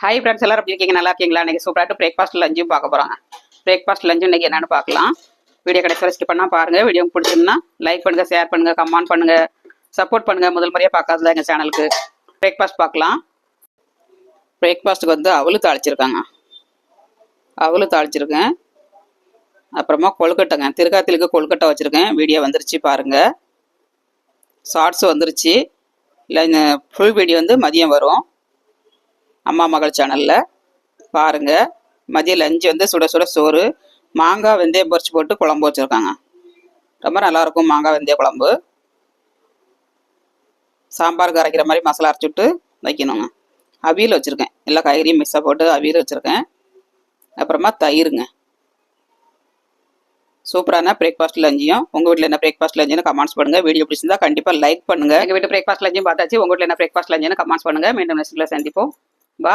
Hi friends, எல்லாரும் எப்படி இருக்கீங்க? நல்லா இருக்கீங்களா? இன்றைக்கி சூப்பராக பிரேக்ஃபாஸ்ட் லஞ்சும் பார்க்க போகிறாங்க. பிரேக்ஃபாஸ்ட் லஞ்சும் இன்றைக்கி என்னென்னு பார்க்கலாம். வீடியோ கடைசி ஸ்கிப் பண்ணால் பாருங்கள். வீடியோ பிடிச்சிருந்தா லைக் பண்ணுங்கள், ஷேர் பண்ணுங்கள், கமெண்ட் பண்ணுங்கள், சப்போர்ட் பண்ணுங்கள். முதல் முறையாக பார்க்காததா எங்கள் சேனலுக்கு. பிரேக்ஃபாஸ்ட் பார்க்கலாம். பிரேக்ஃபாஸ்ட்டுக்கு வந்து அவலு தாளிச்சிருக்காங்க. அவலு தாளிச்சிருக்கேன். அப்புறமா கொழுக்கட்டைங்க, திருக்காத்திலுக்கு கொழுக்கட்டை வச்சுருக்கேன். வீடியோ வந்துருச்சு பாருங்கள். ஷார்ட்ஸ் வந்துருச்சு. இல்லை, இந்த ஃபுல் வீடியோ வந்து மதியம் வரும் அம்மா மகள் சேனலில் பாருங்கள். மதியம் லஞ்சு வந்து சுட சுட சோறு, மாங்காய் வெந்தயம் பொரிச்சு போட்டு குழம்பு வச்சுருக்காங்க. ரொம்ப நல்லாயிருக்கும் மாங்காய் வெந்தய குழம்பு. சாம்பாருக்கு அரைக்கிற மாதிரி மசாலா அரைச்சிவிட்டு வைக்கணுங்க. அவியல் வச்சுருக்கேன். எல்லா காய்கறியும் மிக்ஸாக போட்டு அவியல் வச்சுருக்கேன். அப்புறமா தயிருங்க. சூப்பரான பிரேக்ஃபாஸ்ட் லஞ்சியும். உங்கள் வீட்டில் என்ன பிரேக்ஃபாஸ்ட் லஞ்சுன்னு கமெண்ட்ஸ் பண்ணுங்கள். வீடியோ பிடிச்சிருந்தா கண்டிப்பாக லைக் பண்ணுங்கள். எங்கள் வீட்டு பிரேக்ஃபாஸ்ட் லஞ்சும் பார்த்தாச்சு. உங்கள் வீட்டில் என்ன பிரேக்ஃபாஸ்ட் லஞ்சுன்னு கமெண்ட்ஸ் பண்ணுங்கள். மீண்டும் நெக்ஸ்ட்டில் சந்திப்போம். பா.